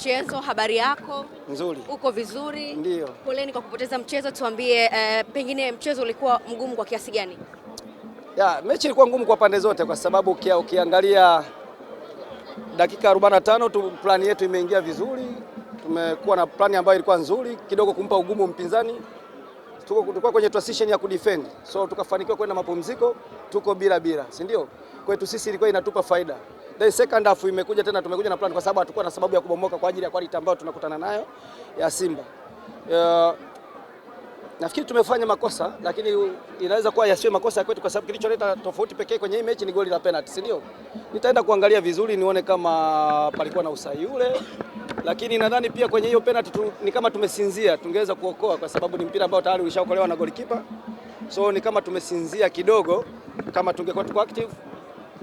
Mchezo, habari yako? Nzuri. Uko vizuri? Ndio. Poleni kwa kupoteza mchezo, tuambie pengine mchezo ulikuwa mgumu kwa kiasi gani? Mechi ilikuwa ngumu kwa pande zote kwa sababu ukiangalia dakika 45 plani yetu imeingia vizuri. Tumekuwa na plani ambayo ilikuwa nzuri kidogo kumpa ugumu mpinzani. Tulikuwa kwenye transition ya kudefend. So tukafanikiwa kwenda mapumziko, tuko bila, si ndio? Kwetu sisi ilikuwa inatupa faida. The second half imekuja tena, tumekuja na plan kwa sababu hatakuwa na sababu ya kubomoka kwa ajili ya quality ambayo tunakutana nayo ya Simba. Nafikiri tumefanya makosa, lakini inaweza kuwa yasiwe makosa kwetu kwa sababu kilicholeta tofauti pekee kwenye hii mechi ni goli la penalty, si ndio? Nitaenda kuangalia vizuri nione kama palikuwa na usahihi ule, lakini nadhani pia kwenye hiyo penalty ni kama tumesinzia, tungeweza kuokoa kwa sababu ni mpira ambao tayari ulishaokolewa na golikipa. So ni kama tumesinzia kidogo, kama tungekuwa tuko active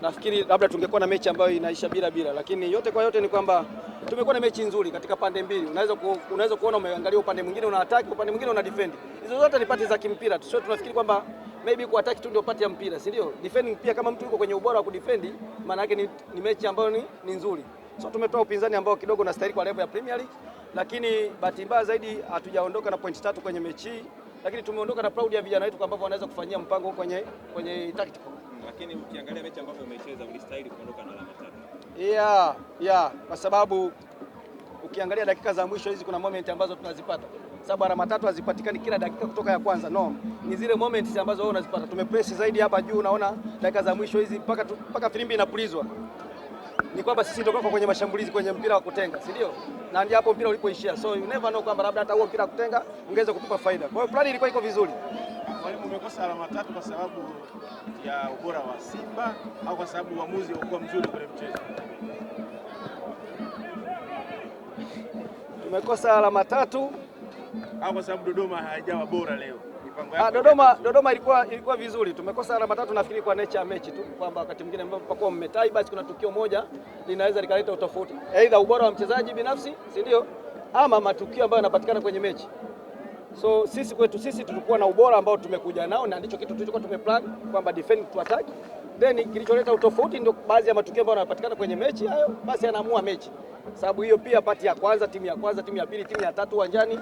nafikiri labda tungekuwa na mechi ambayo inaisha bila, lakini yote kwa yote ni kwamba tumekuwa na mechi nzuri katika pande mbili. Unaweza kuona umeangalia upande mwingine una attack, upande mwingine una defend. Hizo zote ni pati za kimpira. Sio tunafikiri kwamba maybe ku attack tu ndio pati ya mpira, si ndio? Defending pia kama mtu yuko kwenye ubora wa kudefend, maana yake ni mechi ambayo ni nzuri. So tumetoa upinzani ambao kidogo unastahili kwa level ya Premier League, lakini bahati mbaya zaidi hatujaondoka na point 3 kwenye mechi, lakini tumeondoka na proud ya vijana wetu kwamba wanaweza kufanyia mpango kwenye tactical. Lakini ukiangalia mechi ambayo umecheza ulistahili kuondoka na alama 3. Kwa sababu ukiangalia dakika za mwisho hizi kuna moment ambazo tunazipata. Sababu alama 3 hazipatikani kila dakika kutoka ya kwanza. No. Ni zile moments ambazo wewe unazipata. Tumepress zaidi hapa juu, unaona dakika za mwisho hizi mpaka filimbi inapulizwa. Ni kwamba sisi ndio kwenye mashambulizi kwenye mpira wa kutenga, si ndio? Na ndio hapo mpira ulipoishia. So you never know kwamba labda hata huo mpira wa kutenga ungeweza kutupa faida. Kwa hiyo plani ilikuwa iko vizuri. Mwalimu, umekosa alama 3 kwa sababu ya ubora wa Simba au kwa sababu uamuzi ulikuwa mzuri kwenye mchezo? Tumekosa alama 3 au kwa sababu Dodoma haijawa bora leo? Dodoma ilikuwa vizuri. Tumekosa alama 3 nafikiri kwa nature ya mechi tu, kwamba wakati mwingine mnapokuwa mmetai basi kuna tukio moja linaweza likaleta utofauti. Aidha ubora wa mchezaji binafsi, si ndio? Ama matukio ambayo yanapatikana kwenye mechi. So sisi kwetu tulikuwa na ubora ambao tumekuja nao na ndicho kitu tulikuwa tumeplan kwamba defend to attack. Then kilicholeta utofauti ndio baadhi ya matukio ambayo yanapatikana kwenye mechi hayo, basi yanaamua mechi. Sababu hiyo pia pati ya kwanza, timu ya kwanza, timu ya pili, timu ya tatu uwanjani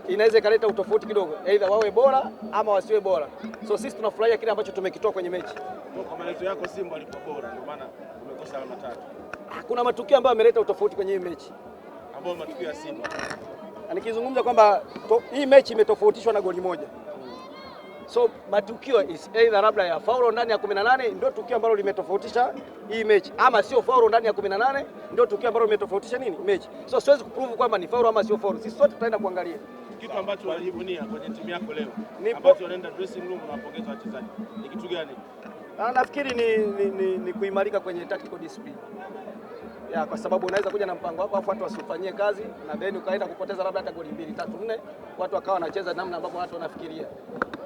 inaweza ikaleta utofauti kidogo. Aidha wawe bora ama wasiwe bora. So sisi tunafurahia kile ambacho tumekitoa kwenye mechi. Kwa maelezo yako Simba walikuwa bora ndio maana tumekosa alama 3. Kuna matukio ambayo yameleta utofauti kwenye hii mechi. Ambao matukio ya Simba. Nikizungumza kwamba hii mechi imetofautishwa na goli moja. So matukio is either labda ya faulo ndani ya 18 ndio tukio ambalo limetofautisha hii mechi, ama sio faulo ndani ya 18 ndio tukio ambalo limetofautisha mechi. So siwezi kuprove kwamba ni faulo ama sio faulo. Sisi sote tutaenda kuangalia kitu ambacho walijivunia kwenye timu yako leo, ambacho wanaenda dressing room na wapongeza wachezaji. Ni kitu gani? Nafikiri ni kuimarika kwenye tactical discipline. Kwa sababu unaweza kuja na mpango wako afu watu wasifanyie kazi na then ukaenda kupoteza labda hata goli 2, 3, 4, watu wakawa wanacheza namna ambavyo watu wanafikiria.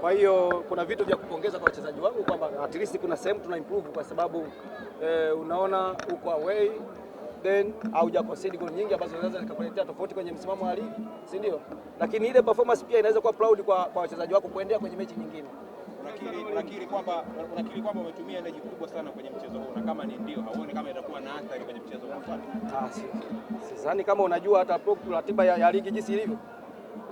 Kwa hiyo kuna vitu vya kupongeza kwa wachezaji wangu kwamba at least kuna sehemu tuna improve kwa sababu unaona uko away then hauja concede goal nyingi ambazo zinaweza zikakuletea tofauti kwenye msimamo wa ligi, si ndio? Lakini ile performance pia inaweza kuwa proud kwa wachezaji wako kuendelea kwenye mechi nyingine. Unakiri kwamba umetumia energy kubwa sana kwenye mchezo huu, na kama ni ndio hauoni kama itakuwa na athari kwenye mchezo unaofuata? Sidhani kama unajua hata ratiba ya ligi jinsi ilivyo.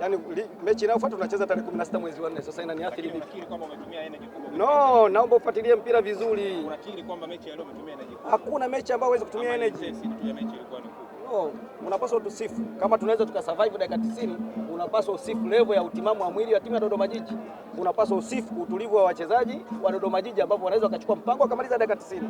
Yaani mechi inayofuata tunacheza tarehe 16 mwezi wa 4. Sasa inaniathiri vipi? Unakiri kwamba umetumia energy kubwa? No, naomba ufuatilie mpira vizuri. Unakiri kwamba mechi ya leo umetumia energy kubwa? Hakuna mechi ambayo huwezi kutumia energy. Ya mechi ilikuwa ni kubwa. No, unapaswa tusifu. Kama tunaweza tukasurvive dakika 90, unapaswa usifu level ya utimamu wa mwili wa timu ya Dodoma Jiji. Unapaswa usifu utulivu wa wachezaji wa Dodoma Jiji ambao wanaweza wakachukua mpango wakamaliza dakika 90.